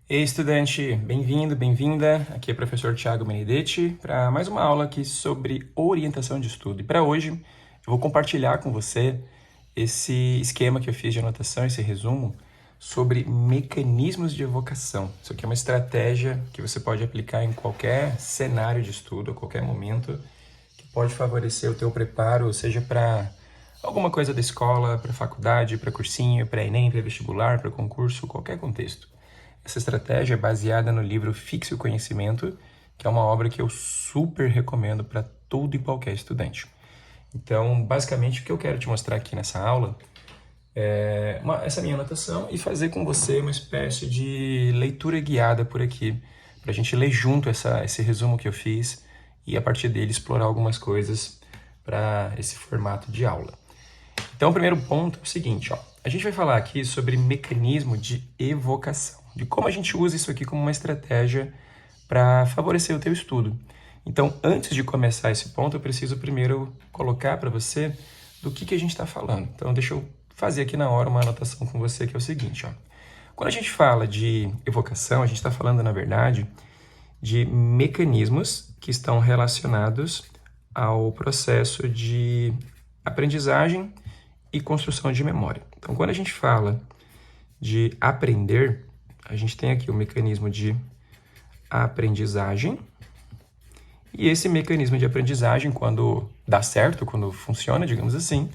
Ei, estudante, bem-vindo, bem-vinda. Aqui é o professor Thiago Benedetti para mais uma aula aqui sobre orientação de estudo. E para hoje, eu vou compartilhar com você esse esquema que eu fiz de anotação, esse resumo sobre mecanismos de evocação. Isso aqui é uma estratégia que você pode aplicar em qualquer cenário de estudo, a qualquer momento, que pode favorecer o teu preparo, seja para alguma coisa da escola, para faculdade, para cursinho, para Enem, para vestibular, para concurso, qualquer contexto. Essa estratégia é baseada no livro Fixe o Conhecimento, que é uma obra que eu super recomendo para todo e qualquer estudante. Então, basicamente, o que eu quero te mostrar aqui nessa aula é essa minha anotação e fazer com você uma espécie de leitura guiada por aqui, para a gente ler junto esse resumo que eu fiz e, a partir dele, explorar algumas coisas para esse formato de aula. Então, o primeiro ponto é o seguinte, ó. A gente vai falar aqui sobre mecanismo de evocação, de como a gente usa isso aqui como uma estratégia para favorecer o teu estudo. Então, antes de começar esse ponto, eu preciso primeiro colocar para você do que a gente está falando. Então, deixa eu fazer aqui na hora uma anotação com você, que é o seguinte, ó. Quando a gente fala de evocação, a gente está falando, na verdade, de mecanismos que estão relacionados ao processo de aprendizagem e construção de memória. Então, quando a gente fala de aprender, a gente tem aqui o mecanismo de aprendizagem. E esse mecanismo de aprendizagem, quando dá certo, quando funciona, digamos assim,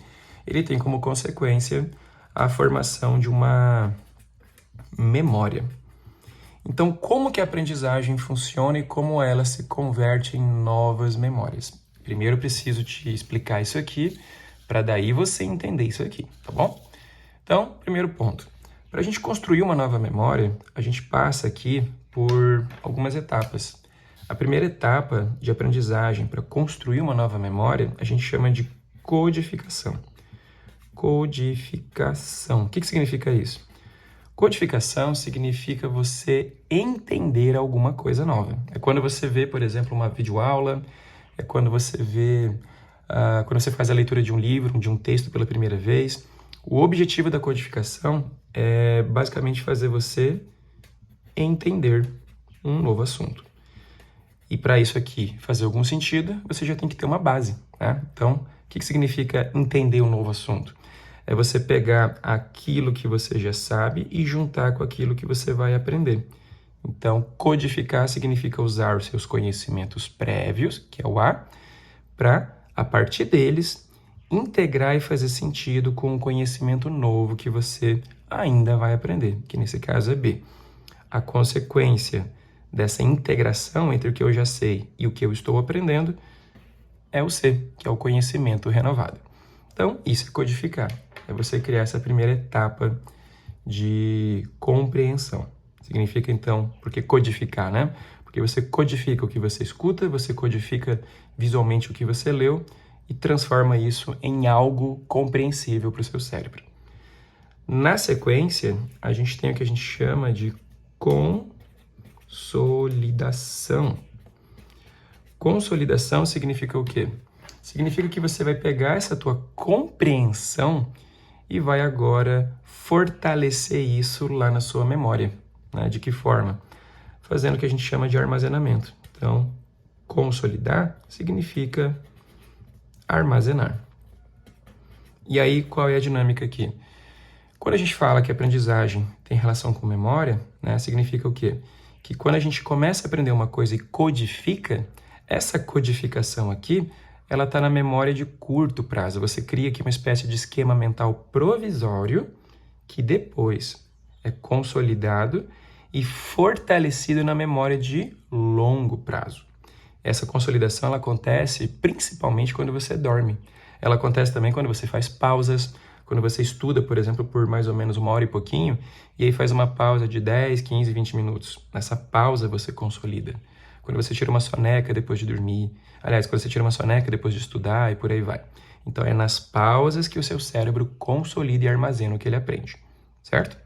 ele tem como consequência a formação de uma memória. Então, como que a aprendizagem funciona e como ela se converte em novas memórias? Primeiro, eu preciso te explicar isso aqui, para daí você entender isso aqui, tá bom? Então, primeiro ponto. Para a gente construir uma nova memória, a gente passa aqui por algumas etapas. A primeira etapa de aprendizagem para construir uma nova memória, a gente chama de codificação. Codificação. O que significa isso? Codificação significa você entender alguma coisa nova. É quando você vê, por exemplo, uma videoaula, é quando você vê, quando você faz a leitura de um livro, de um texto pela primeira vez. O objetivo da codificação é basicamente fazer você entender um novo assunto. E para isso aqui fazer algum sentido, você já tem que ter uma base, né? Então, o que significa entender um novo assunto? É você pegar aquilo que você já sabe e juntar com aquilo que você vai aprender. Então, codificar significa usar os seus conhecimentos prévios, que é o A, para, a partir deles, integrar e fazer sentido com um conhecimento novo que você ainda vai aprender, que nesse caso é B. A consequência dessa integração entre o que eu já sei e o que eu estou aprendendo é o C, que é o conhecimento renovado. Então, isso é codificar. É você criar essa primeira etapa de compreensão. Significa, então, porque codificar, né? Porque você codifica o que você escuta, você codifica visualmente o que você leu e transforma isso em algo compreensível para o seu cérebro. Na sequência, a gente tem o que a gente chama de consolidação. Consolidação significa o quê? Significa que você vai pegar essa tua compreensão e vai agora fortalecer isso lá na sua memória. Né? De que forma? Fazendo o que a gente chama de armazenamento. Então, consolidar significa armazenar. E aí, qual é a dinâmica aqui? Quando a gente fala que a aprendizagem tem relação com memória, né, significa o quê? Que quando a gente começa a aprender uma coisa e codifica, essa codificação aqui, ela está na memória de curto prazo. Você cria aqui uma espécie de esquema mental provisório que depois é consolidado e fortalecido na memória de longo prazo. Essa consolidação ela acontece principalmente quando você dorme. Ela acontece também quando você faz pausas, quando você estuda, por exemplo, por mais ou menos 1 hora e pouquinho, e aí faz uma pausa de 10, 15, 20 minutos. Nessa pausa você consolida. Quando você tira uma soneca depois de dormir, aliás, quando você tira uma soneca depois de estudar e por aí vai. Então, é nas pausas que o seu cérebro consolida e armazena o que ele aprende, certo?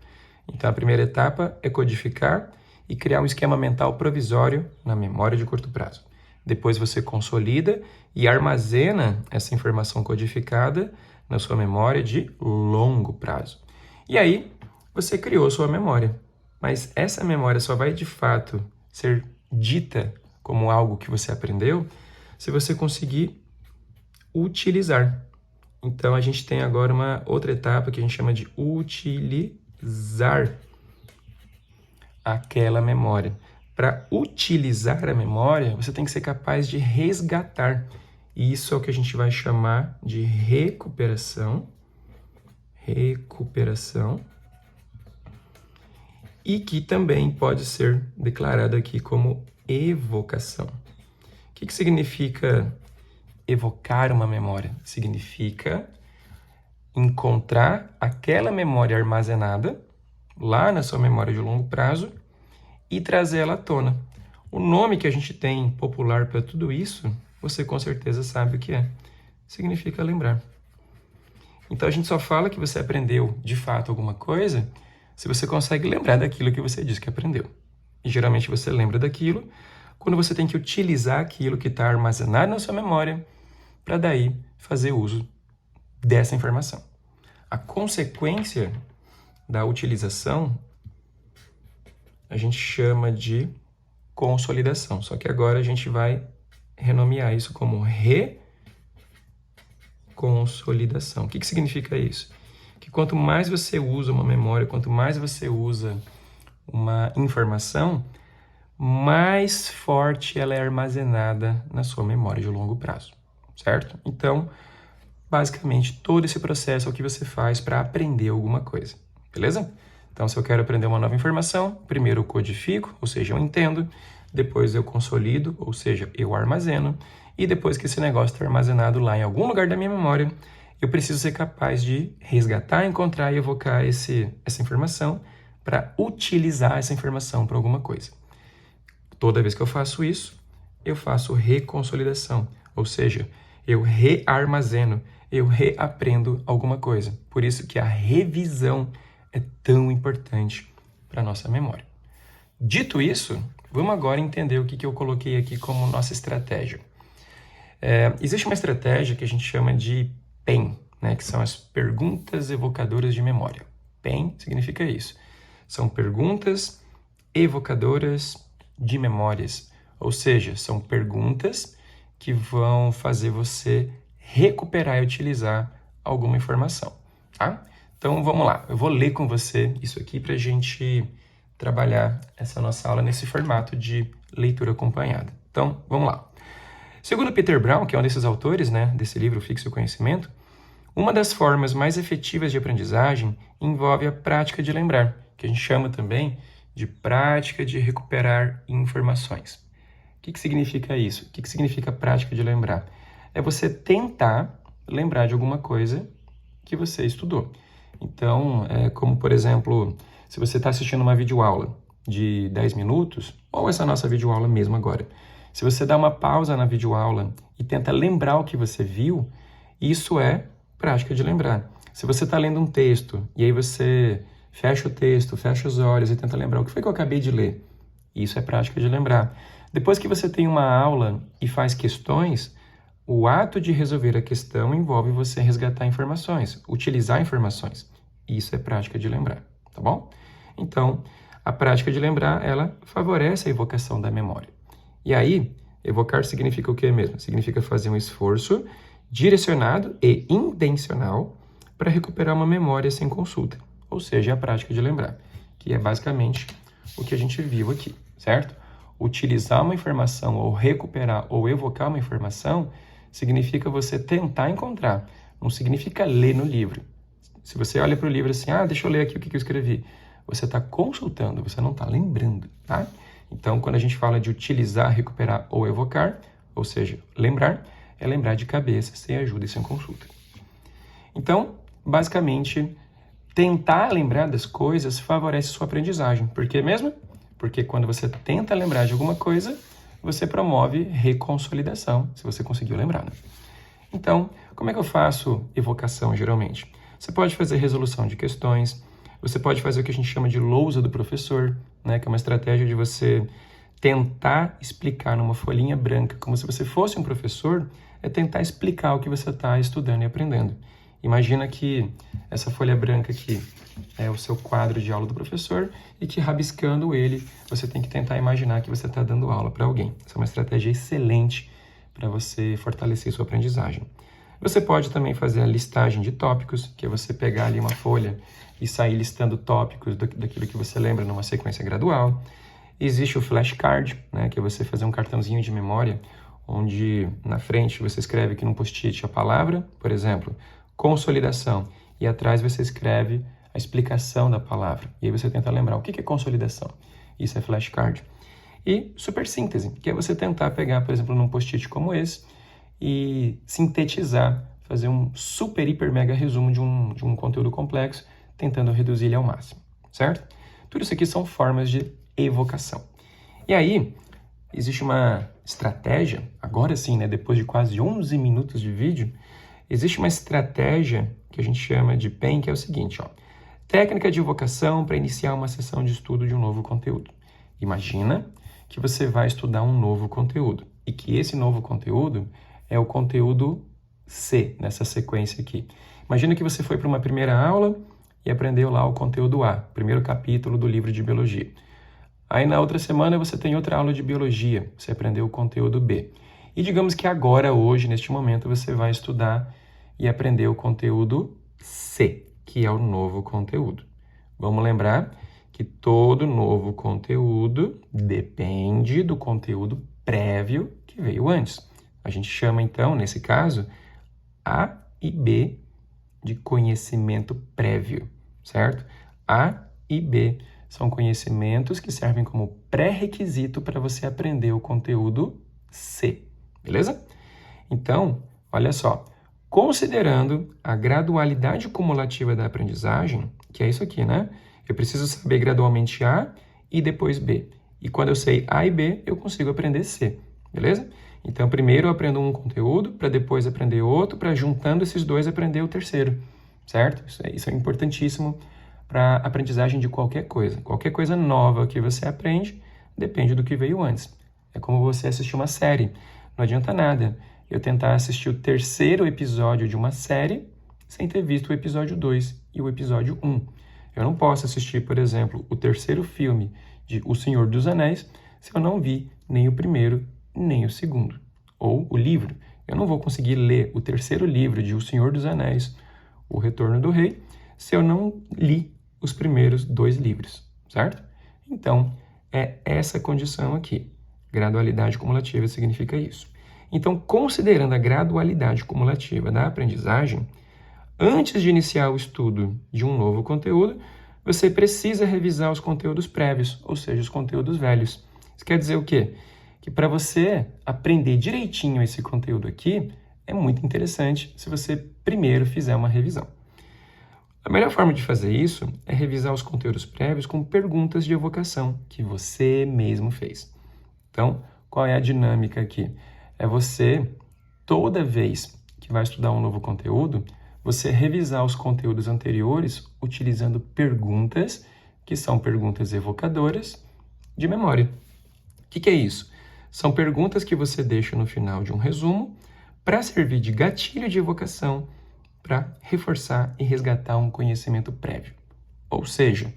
Então, a primeira etapa é codificar e criar um esquema mental provisório na memória de curto prazo. Depois você consolida e armazena essa informação codificada na sua memória de longo prazo. E aí, você criou sua memória. Mas essa memória só vai, de fato, ser dita como algo que você aprendeu se você conseguir utilizar. Então, a gente tem agora uma outra etapa que a gente chama de utilizar aquela memória. Para utilizar a memória, você tem que ser capaz de resgatar. E isso é o que a gente vai chamar de recuperação. Recuperação. E que também pode ser declarado aqui como evocação. O que significa evocar uma memória? Significa encontrar aquela memória armazenada lá na sua memória de longo prazo e trazer ela à tona. O nome que a gente tem popular para tudo isso, você com certeza sabe o que é. Significa lembrar. Então a gente só fala que você aprendeu de fato alguma coisa se você consegue lembrar daquilo que você disse que aprendeu. E geralmente você lembra daquilo quando você tem que utilizar aquilo que está armazenado na sua memória para daí fazer uso dessa informação. A consequência da utilização a gente chama de consolidação. Só que agora a gente vai renomear isso como reconsolidação. O que significa isso? Que quanto mais você usa uma memória, quanto mais você usa uma informação, mais forte ela é armazenada na sua memória de longo prazo, certo? Então, basicamente, todo esse processo é o que você faz para aprender alguma coisa, beleza? Então, se eu quero aprender uma nova informação, primeiro eu codifico, ou seja, eu entendo, depois eu consolido, ou seja, eu armazeno, e depois que esse negócio está armazenado lá em algum lugar da minha memória, eu preciso ser capaz de resgatar, encontrar e evocar essa informação para utilizar essa informação para alguma coisa. Toda vez que eu faço isso, eu faço reconsolidação, ou seja, eu rearmazeno, eu reaprendo alguma coisa. Por isso que a revisão é tão importante para a nossa memória. Dito isso, vamos agora entender o que eu coloquei aqui como nossa estratégia. Existe uma estratégia que a gente chama de PEM, né, que são as perguntas evocadoras de memória. PEM significa isso. São perguntas evocadoras de memórias, ou seja, são perguntas que vão fazer você recuperar e utilizar alguma informação, tá? Então, vamos lá. Eu vou ler com você isso aqui para a gente trabalhar essa nossa aula nesse formato de leitura acompanhada. Então, vamos lá. Segundo Peter Brown, que é um desses autores, né, desse livro Fixe o Conhecimento, uma das formas mais efetivas de aprendizagem envolve a prática de lembrar, que a gente chama também de prática de recuperar informações. O que significa isso? O que significa prática de lembrar? É você tentar lembrar de alguma coisa que você estudou. Então, como por exemplo, se você está assistindo uma videoaula de 10 minutos, ou essa nossa videoaula mesmo agora, se você dá uma pausa na videoaula e tenta lembrar o que você viu, isso é prática de lembrar. Se você está lendo um texto e aí você fecha o texto, fecha os olhos e tenta lembrar o que foi que eu acabei de ler, isso é prática de lembrar. Depois que você tem uma aula e faz questões, o ato de resolver a questão envolve você resgatar informações, utilizar informações. Isso é prática de lembrar, tá bom? Então, a prática de lembrar, ela favorece a evocação da memória. E aí, evocar significa o que mesmo? Significa fazer um esforço direcionado e intencional para recuperar uma memória sem consulta, ou seja, a prática de lembrar, que é basicamente o que a gente viu aqui, certo? Utilizar uma informação ou recuperar ou evocar uma informação significa você tentar encontrar, não significa ler no livro. Se você olha para o livro assim, deixa eu ler aqui o que eu escrevi, você está consultando, você não está lembrando, tá? Então, quando a gente fala de utilizar, recuperar ou evocar, ou seja, lembrar, é lembrar de cabeça, sem ajuda e sem consulta. Então, basicamente, tentar lembrar das coisas favorece sua aprendizagem. Por quê mesmo? Porque quando você tenta lembrar de alguma coisa, você promove reconsolidação, se você conseguiu lembrar, né? Então, como é que eu faço evocação, geralmente? Você pode fazer resolução de questões, você pode fazer o que a gente chama de lousa do professor, né, que é uma estratégia de você tentar explicar numa folhinha branca, como se você fosse um professor, é tentar explicar o que você está estudando e aprendendo. Imagina que essa folha branca aqui é o seu quadro de aula do professor e que rabiscando ele, você tem que tentar imaginar que você está dando aula para alguém. Essa é uma estratégia excelente para você fortalecer sua aprendizagem. Você pode também fazer a listagem de tópicos, que é você pegar ali uma folha e sair listando tópicos daquilo que você lembra numa sequência gradual. Existe o flashcard, né, que é você fazer um cartãozinho de memória, onde na frente você escreve aqui num post-it a palavra, por exemplo, consolidação, e atrás você escreve a explicação da palavra. E aí você tenta lembrar o que é consolidação. Isso é flashcard. E super síntese, que é você tentar pegar, por exemplo, num post-it como esse e sintetizar, fazer um super, hiper, mega resumo de um conteúdo complexo, tentando reduzir ele ao máximo, certo? Tudo isso aqui são formas de evocação. E aí, existe uma estratégia, agora sim, né, depois de quase 11 minutos de vídeo, existe uma estratégia que a gente chama de PEN, que é o seguinte, ó, técnica de evocação para iniciar uma sessão de estudo de um novo conteúdo. Imagina que você vai estudar um novo conteúdo e que esse novo conteúdo é o conteúdo C, nessa sequência aqui. Imagina que você foi para uma primeira aula e aprendeu lá o conteúdo A, primeiro capítulo do livro de biologia. Aí na outra semana você tem outra aula de biologia, você aprendeu o conteúdo B. E digamos que agora, hoje, neste momento, você vai estudar e aprender o conteúdo C, que é o novo conteúdo. Vamos lembrar que todo novo conteúdo depende do conteúdo prévio que veio antes. A gente chama, então, nesse caso, A e B de conhecimento prévio, certo? A e B são conhecimentos que servem como pré-requisito para você aprender o conteúdo C, beleza? Então, olha só, considerando a gradualidade cumulativa da aprendizagem, que é isso aqui, né? Eu preciso saber gradualmente A e depois B. E quando eu sei A e B, eu consigo aprender C, beleza? Então, primeiro eu aprendo um conteúdo, para depois aprender outro, para juntando esses dois aprender o terceiro, certo? Isso é importantíssimo para a aprendizagem de qualquer coisa. Qualquer coisa nova que você aprende depende do que veio antes. É como você assistir uma série. Não adianta nada eu tentar assistir o terceiro episódio de uma série sem ter visto o episódio 2 e o episódio 1. Eu não posso assistir, por exemplo, o terceiro filme de O Senhor dos Anéis se eu não vi nem o primeiro nem o segundo. Ou o livro. Eu não vou conseguir ler o terceiro livro de O Senhor dos Anéis, O Retorno do Rei, se eu não li os primeiros 2 livros, certo? Então, é essa condição aqui. Gradualidade cumulativa significa isso. Então, considerando a gradualidade cumulativa da aprendizagem, antes de iniciar o estudo de um novo conteúdo, você precisa revisar os conteúdos prévios, ou seja, os conteúdos velhos. Isso quer dizer o quê? Que para você aprender direitinho esse conteúdo aqui, é muito interessante se você primeiro fizer uma revisão. A melhor forma de fazer isso é revisar os conteúdos prévios com perguntas de evocação que você mesmo fez. Então, qual é a dinâmica aqui? É você, toda vez que vai estudar um novo conteúdo, você revisar os conteúdos anteriores utilizando perguntas que são perguntas evocadoras de memória. O que é isso? São perguntas que você deixa no final de um resumo para servir de gatilho de evocação para reforçar e resgatar um conhecimento prévio. Ou seja,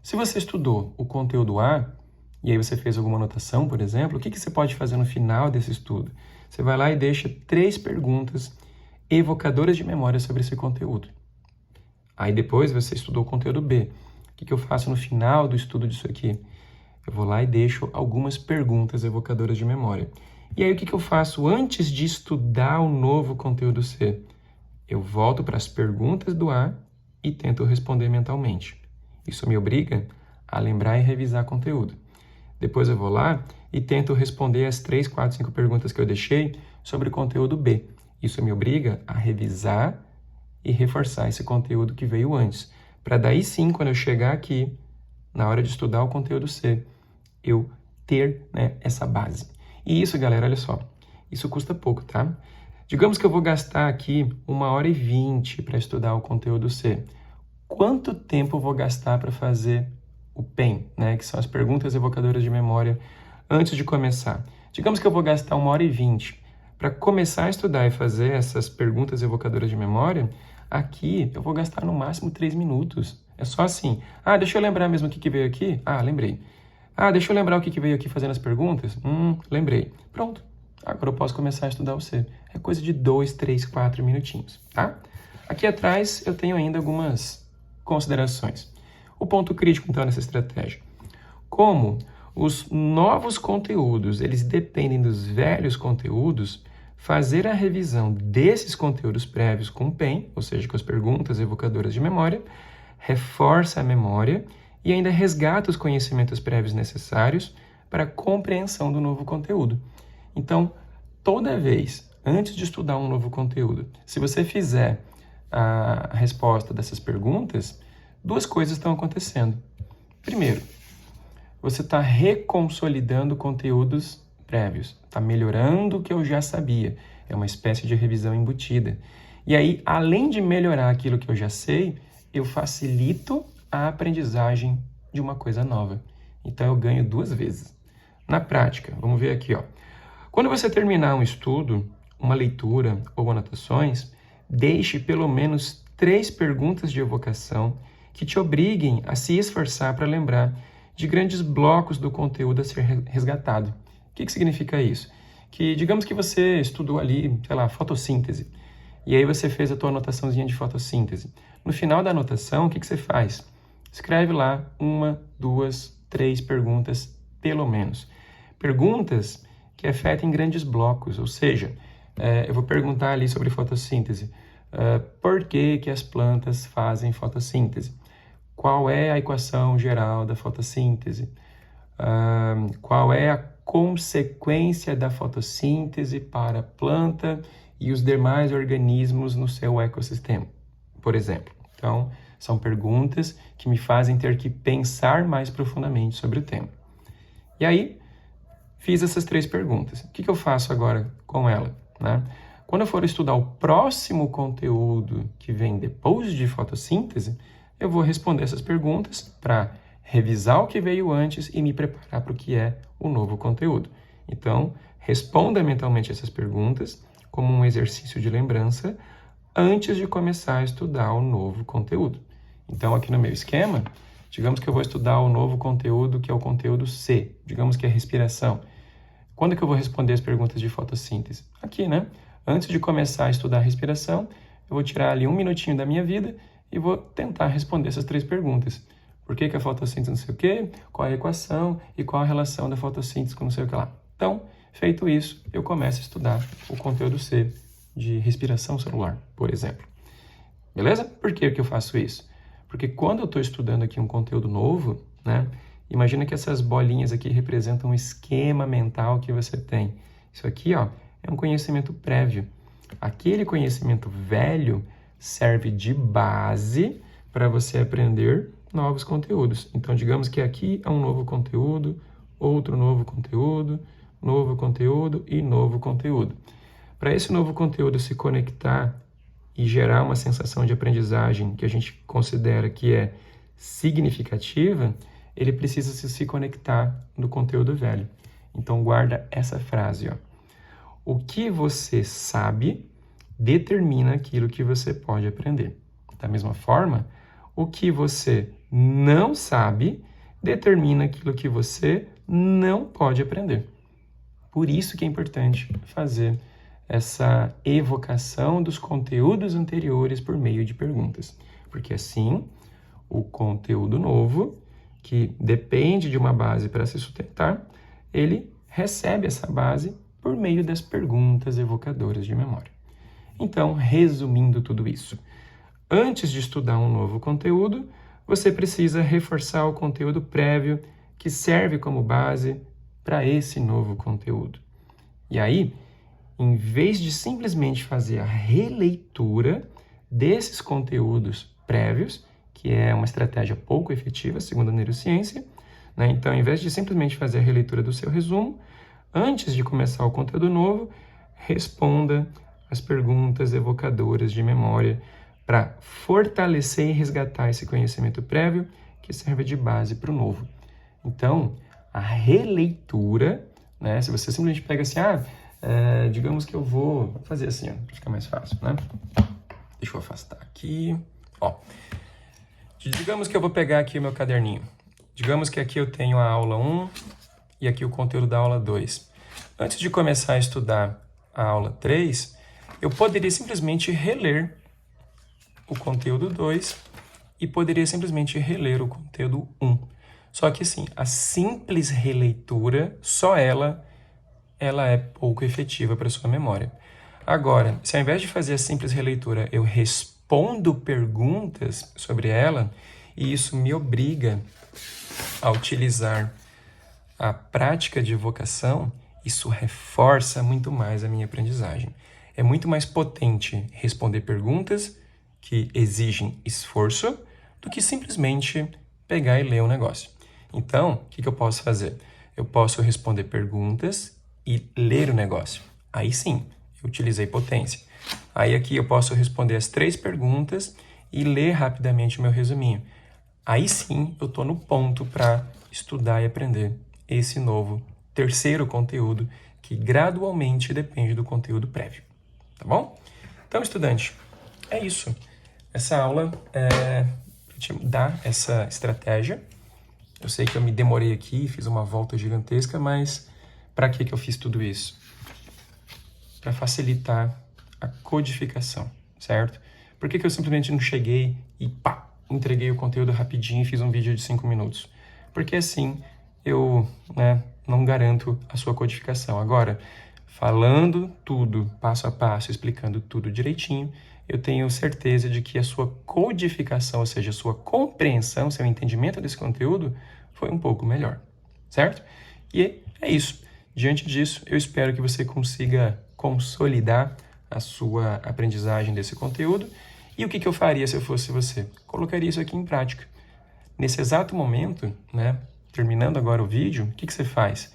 se você estudou o conteúdo A e aí você fez alguma anotação, por exemplo, o que você pode fazer no final desse estudo? Você vai lá e deixa 3 perguntas evocadoras de memória sobre esse conteúdo. Aí depois você estudou o conteúdo B. O que eu faço no final do estudo disso aqui? Eu vou lá e deixo algumas perguntas evocadoras de memória. E aí o que eu faço antes de estudar o novo conteúdo C? Eu volto para as perguntas do A e tento responder mentalmente. Isso me obriga a lembrar e revisar conteúdo. Depois eu vou lá e tento responder as 3, 4, 5 perguntas que eu deixei sobre o conteúdo B. Isso me obriga a revisar e reforçar esse conteúdo que veio antes. Para daí sim, quando eu chegar aqui, na hora de estudar o conteúdo C, eu ter, né, essa base. E isso, galera, olha só, isso custa pouco, tá? Digamos que eu vou gastar aqui 1h20 para estudar o conteúdo C. Quanto tempo eu vou gastar para fazer o PEN, né, que são as perguntas evocadoras de memória, antes de começar? Digamos que eu vou gastar 1h20 para começar a estudar e fazer essas perguntas evocadoras de memória. Aqui eu vou gastar no máximo 3 minutos. É só assim. Deixa eu lembrar mesmo o que veio aqui. Lembrei. Deixa eu lembrar o que veio aqui fazendo as perguntas. Lembrei. Pronto. Agora eu posso começar a estudar o C. É coisa de 2, 3, 4 minutinhos, tá? Aqui atrás eu tenho ainda algumas considerações. O ponto crítico, então, nessa estratégia. Como os novos conteúdos, eles dependem dos velhos conteúdos, fazer a revisão desses conteúdos prévios com o PEM, ou seja, com as perguntas evocadoras de memória, reforça a memória e ainda resgata os conhecimentos prévios necessários para a compreensão do novo conteúdo. Então, toda vez, antes de estudar um novo conteúdo, se você fizer a resposta dessas perguntas, duas coisas estão acontecendo. Primeiro, você está reconsolidando conteúdos prévios, está melhorando o que eu já sabia. É uma espécie de revisão embutida. E aí, além de melhorar aquilo que eu já sei, eu facilito a aprendizagem de uma coisa nova. Então, eu ganho duas vezes. Na prática, vamos ver aqui, ó. Quando você terminar um estudo, uma leitura ou anotações, deixe pelo menos 3 perguntas de evocação que te obriguem a se esforçar para lembrar de grandes blocos do conteúdo a ser resgatado. O que significa isso? Que digamos que você estudou ali, sei lá, fotossíntese, e aí você fez a tua anotaçãozinha de fotossíntese. No final da anotação, o que você faz? Escreve lá 1, 2, 3 perguntas, pelo menos. Perguntas que afetem grandes blocos, ou seja, eu vou perguntar ali sobre fotossíntese. Por que as plantas fazem fotossíntese? Qual é a equação geral da fotossíntese? Qual é a consequência da fotossíntese para a planta e os demais organismos no seu ecossistema, por exemplo? Então, são perguntas que me fazem ter que pensar mais profundamente sobre o tema. E aí, fiz essas 3 perguntas. O que eu faço agora com ela, né? Quando eu for estudar o próximo conteúdo que vem depois de fotossíntese, eu vou responder essas perguntas para revisar o que veio antes e me preparar para o que é o novo conteúdo. Então, responda mentalmente essas perguntas como um exercício de lembrança antes de começar a estudar o novo conteúdo. Então, aqui no meu esquema, digamos que eu vou estudar o novo conteúdo, que é o conteúdo C, digamos que é respiração. Quando que eu vou responder as perguntas de fotossíntese? Aqui, né? Antes de começar a estudar a respiração, eu vou tirar ali 1 minutinho da minha vida e vou tentar responder essas 3 perguntas. Por que a fotossíntese não sei o quê? Qual é a equação? E qual a relação da fotossíntese com não sei o que lá? Então, feito isso, eu começo a estudar o conteúdo C de respiração celular, por exemplo. Beleza? Por que eu faço isso? Porque quando eu estou estudando aqui um conteúdo novo, né? Imagina que essas bolinhas aqui representam um esquema mental que você tem. Isso aqui, ó, é um conhecimento prévio. Aquele conhecimento velho serve de base para você aprender novos conteúdos. Então, digamos que aqui é um novo conteúdo, outro novo conteúdo e novo conteúdo. Para esse novo conteúdo se conectar e gerar uma sensação de aprendizagem que a gente considera que é significativa, ele precisa se conectar no conteúdo velho. Então, guarda essa frase, ó. O que você sabe determina aquilo que você pode aprender. Da mesma forma, o que você não sabe determina aquilo que você não pode aprender. Por isso que é importante fazer essa evocação dos conteúdos anteriores por meio de perguntas. Porque assim, o conteúdo novo, que depende de uma base para se sustentar, ele recebe essa base por meio das perguntas evocadoras de memória. Então, resumindo tudo isso, antes de estudar um novo conteúdo, você precisa reforçar o conteúdo prévio que serve como base para esse novo conteúdo. E aí, em vez de simplesmente fazer a releitura desses conteúdos prévios, que é uma estratégia pouco efetiva, segundo a neurociência, né? Então, em vez de simplesmente fazer a releitura do seu resumo, antes de começar o conteúdo novo, responda as perguntas evocadoras de memória para fortalecer e resgatar esse conhecimento prévio que serve de base para o novo. Então, a releitura, né? Se você simplesmente pega assim, digamos que eu vou fazer assim, para ficar mais fácil, né? Deixa eu afastar aqui. Ó, Digamos que eu vou pegar aqui o meu caderninho. Digamos que aqui eu tenho a aula 1 e aqui o conteúdo da aula 2. Antes de começar a estudar a aula 3, eu poderia simplesmente reler o conteúdo 2 e poderia simplesmente reler o conteúdo 1. Só que assim, a simples releitura, só ela é pouco efetiva para a sua memória. Agora, se ao invés de fazer a simples releitura, eu respondo perguntas sobre ela, e isso me obriga a utilizar a prática de evocação, isso reforça muito mais a minha aprendizagem. É muito mais potente responder perguntas que exigem esforço do que simplesmente pegar e ler um negócio. Então, o que eu posso fazer? Eu posso responder perguntas e ler o negócio. Aí sim, eu utilizei potência. Aí aqui eu posso responder as 3 perguntas e ler rapidamente o meu resuminho. Aí sim, eu estou no ponto para estudar e aprender esse novo terceiro conteúdo que gradualmente depende do conteúdo prévio. Tá bom? Então, estudante, é isso. Essa aula é para te dar essa estratégia. Eu sei que eu me demorei aqui, fiz uma volta gigantesca, mas para que eu fiz tudo isso? Para facilitar a codificação, certo? Por que eu simplesmente não cheguei e pá, entreguei o conteúdo rapidinho e fiz um vídeo de 5 minutos? Porque assim eu não garanto a sua codificação. Agora, falando tudo passo a passo, explicando tudo direitinho, eu tenho certeza de que a sua codificação, ou seja, a sua compreensão, seu entendimento desse conteúdo foi um pouco melhor, certo? E é isso. Diante disso, eu espero que você consiga consolidar a sua aprendizagem desse conteúdo. E o que eu faria se eu fosse você? Colocaria isso aqui em prática. Nesse exato momento, terminando agora o vídeo, o que você faz?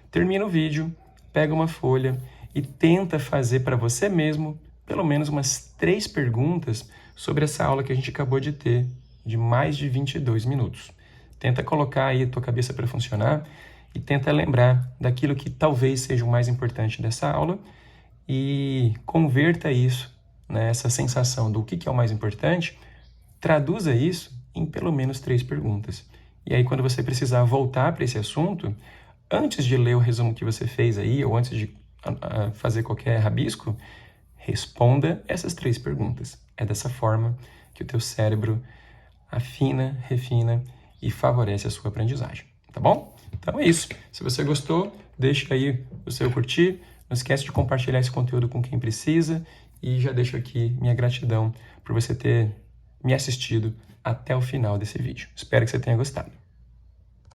Termina o vídeo, pega uma folha e tenta fazer para você mesmo pelo menos umas 3 perguntas sobre essa aula que a gente acabou de ter, de mais de 22 minutos. Tenta colocar aí a tua cabeça para funcionar e tenta lembrar daquilo que talvez seja o mais importante dessa aula e converta isso, essa sensação do que é o mais importante, traduza isso em pelo menos 3 perguntas. E aí, quando você precisar voltar para esse assunto, antes de ler o resumo que você fez aí, ou antes de fazer qualquer rabisco, responda essas 3 perguntas. É dessa forma que o teu cérebro afina, refina e favorece a sua aprendizagem, tá bom? Então é isso. Se você gostou, deixa aí o seu curtir. Não esquece de compartilhar esse conteúdo com quem precisa e já deixo aqui minha gratidão por você ter me assistido até o final desse vídeo. Espero que você tenha gostado.